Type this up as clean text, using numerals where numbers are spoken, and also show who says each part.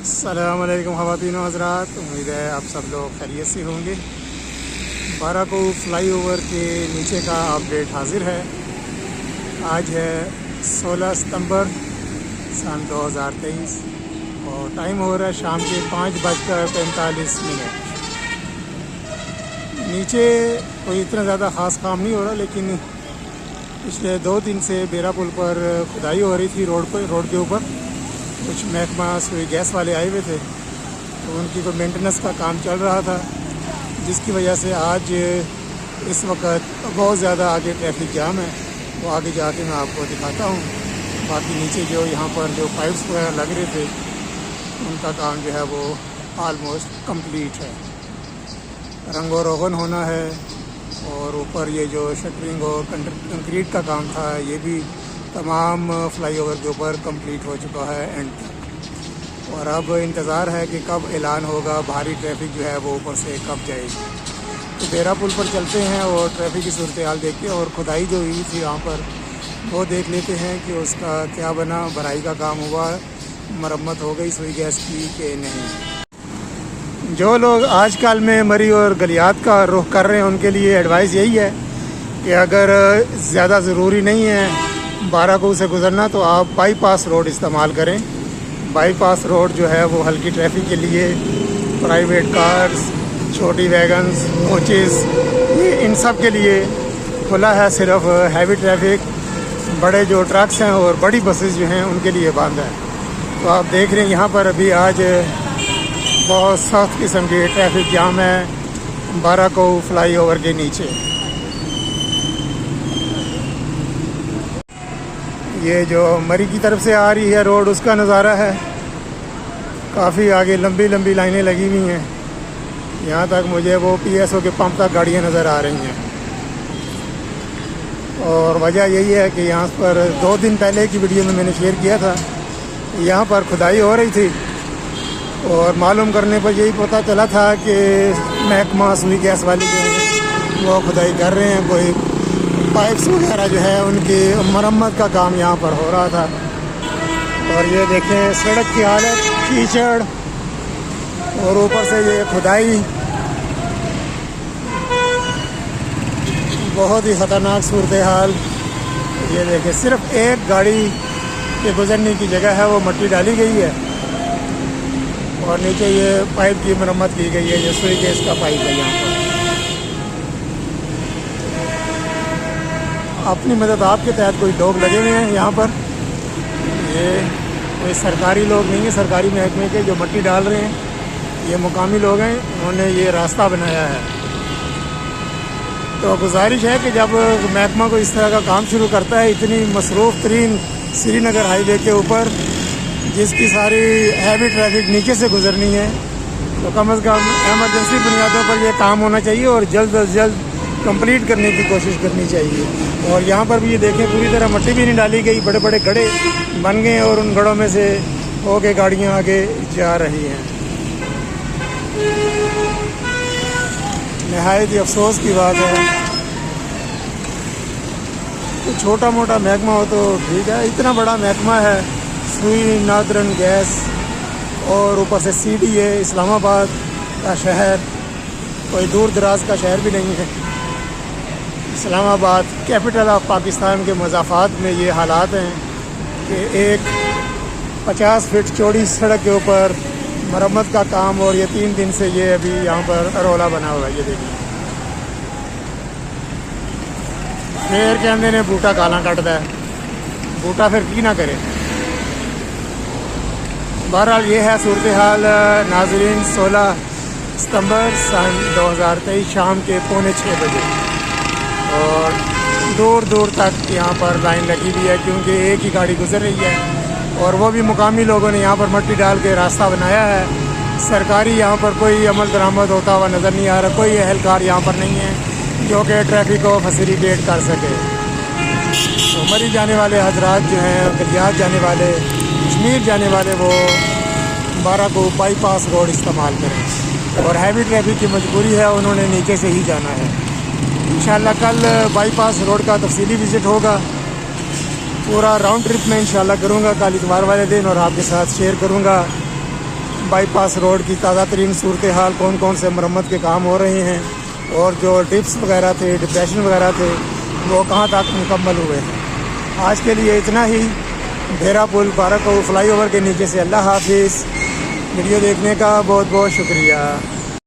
Speaker 1: अस्सलाम वालेकुम ख़वातीन व हज़रात, उम्मीद है आप सब लोग खैरियत से होंगे। बाराकोट फ्लाईओवर के नीचे का अपडेट हाजिर है। आज है 16 सितंबर सन 2023 और टाइम हो रहा है शाम के 5:45। नीचे कोई इतना ज़्यादा ख़ास काम नहीं हो रहा, लेकिन पिछले 2 दिन से बेरा पुल पर खुदाई हो रही थी। रोड के ऊपर कुछ महकमा सुई गैस वाले आए हुए थे, तो उनकी कोई मेंटेनेंस का काम चल रहा था, जिसकी वजह से आज इस वक्त बहुत ज़्यादा आगे ट्रैफिक जाम है। वो आगे जाके मैं आपको दिखाता हूँ। बाकी नीचे जो यहाँ पर जो पाइप्स वगैरह लग रहे थे, उनका काम जो है वो आलमोस्ट कंप्लीट है। रंगो रोगन होना है और ऊपर ये जो शटरिंग और कंक्रीट का काम था, ये भी तमाम फ्लाईओवर के ऊपर कंप्लीट हो चुका है एंड तक। और अब इंतज़ार है कि कब ऐलान होगा, भारी ट्रैफिक जो है वो ऊपर से कब जाएगी। तो बेरा पुल पर चलते हैं और ट्रैफिक की सूरत हाल देखते हैं और खुदाई जो हुई थी यहाँ पर वो देख लेते हैं कि उसका क्या बना। भराई का काम हुआ, मरम्मत हो गई सुई गैस की कि नहीं। जो लोग आजकल में मरी और गलियात का रुख कर रहे हैं, उनके लिए एडवाइस यही है कि अगर ज़्यादा ज़रूरी नहीं है बाराकोट से गुज़रना, तो आप बाईपास रोड इस्तेमाल करें। बाईपास रोड जो है वो हल्की ट्रैफिक के लिए, प्राइवेट कार्स, छोटी वैगन्स, कोचेस, ये इन सब के लिए खुला है। सिर्फ हैवी ट्रैफिक, बड़े जो ट्रक्स हैं और बड़ी बसेस जो हैं उनके लिए बंद है। तो आप देख रहे हैं यहाँ पर अभी आज बहुत सख्त किस्म की ट्रैफिक जाम है बाराकोट फ्लाईओवर के नीचे। ये जो मरी की तरफ से आ रही है रोड, उसका नज़ारा है। काफ़ी आगे लंबी लंबी लाइनें लगी हुई हैं। यहाँ तक मुझे वो पीएसओ के पंप तक गाड़ियाँ नज़र आ रही हैं। और वजह यही है कि यहाँ पर 2 दिन पहले की वीडियो में मैंने शेयर किया था, यहाँ पर खुदाई हो रही थी और मालूम करने पर यही पता चला था कि महकमा सुई गैस वाली जो है वो खुदाई कर रहे हैं। कोई पाइप्स वगैरह जो है उनकी मरम्मत का काम यहाँ पर हो रहा था। और ये देखें सड़क की हालत, कीचड़ और ऊपर से ये खुदाई, बहुत ही ख़तरनाक सूरत हाल। ये देखें सिर्फ एक गाड़ी के गुजरने की जगह है वो मट्टी डाली गई है और नीचे ये पाइप की मरम्मत की गई है। ये सुई गैस का पाइप है। यहाँ पर अपनी मदद आपके तहत कोई लोग लगे हुए हैं यहाँ पर। ये कोई सरकारी लोग नहीं है, सरकारी महकमे के जो मट्टी डाल रहे हैं, ये मुकामी लोग हैं, उन्होंने ये रास्ता बनाया है। तो गुजारिश है कि जब महकमा को इस तरह का काम शुरू करता है, इतनी मसरूफ़ तरीन श्रीनगर हाईवे के ऊपर, जिसकी सारी हैवी ट्रैफिक नीचे से गुजरनी है, तो कम अज़ कम एमरजेंसी बुनियादों पर यह काम होना चाहिए और जल्द अज जल्द कंप्लीट करने की कोशिश करनी चाहिए। और यहाँ पर भी ये देखें पूरी तरह मट्टी भी नहीं डाली गई, बड़े बड़े गड्ढे बन गए और उन गड्ढों में से होके गाड़ियाँ आगे जा रही हैं। नहायत ही अफसोस की बात है। तो छोटा मोटा महकमा हो तो ठीक है, इतना बड़ा महकमा है सुई नादरन गैस और ऊपर से सीडी है। इस्लामाबाद का शहर कोई दूर दराज का शहर भी नहीं है। इस्लामाबाद कैपिटल ऑफ पाकिस्तान के मज़ाफ़ात में ये हालात हैं कि एक 50 फीट चौड़ी सड़क के ऊपर मरम्मत का काम, और ये 3 दिन से ये अभी यहाँ पर रौला बना हुआ है। ये देखिए फिर कहते ने बूटा काला कटता है, बूटा फिर की ना करे। बहरहाल ये है सूरत हाल नाज़रीन। 16 सितंबर सन 2023 शाम के 5:45 बजे और दूर दूर तक यहाँ पर लाइन लगी हुई है, क्योंकि एक ही गाड़ी गुजर रही है और वो भी मुकामी लोगों ने यहाँ पर मट्टी डाल के रास्ता बनाया है। सरकारी यहाँ पर कोई अमल दरामद होता हुआ नज़र नहीं आ रहा। कोई एहलकार यहाँ पर नहीं है जो कि ट्रैफिक को फैसिलिटेट कर सके। तो मरी जाने वाले हजरात जो हैं, गलियात जाने वाले, कश्मीर जाने वाले, वो बाराकोट बाईपास रोड इस्तेमाल करें। और हैवी ट्रैफिक की मजबूरी है, उन्होंने नीचे से ही जाना है। इंशाल्लाह कल बाईपास रोड का तफसीली विज़िट होगा। पूरा राउंड ट्रिप में इंशाल्लाह करूँगा कल इतवार वाले दिन और आपके साथ शेयर करूँगा। बाईपास रोड की ताज़ा तरीन सूरत हाल, कौन कौन से मरम्मत के काम हो रहे हैं और जो डिप्स वगैरह थे, डिप्रेशन वगैरह थे, वो कहाँ तक मुकम्मल हुए हैं। आज के लिए इतना ही। भेरा पुल बारह को फ्लाई ओवर के नीचे से अल्लाह हाफिज़। वीडियो देखने का बहुत बहुत शुक्रिया।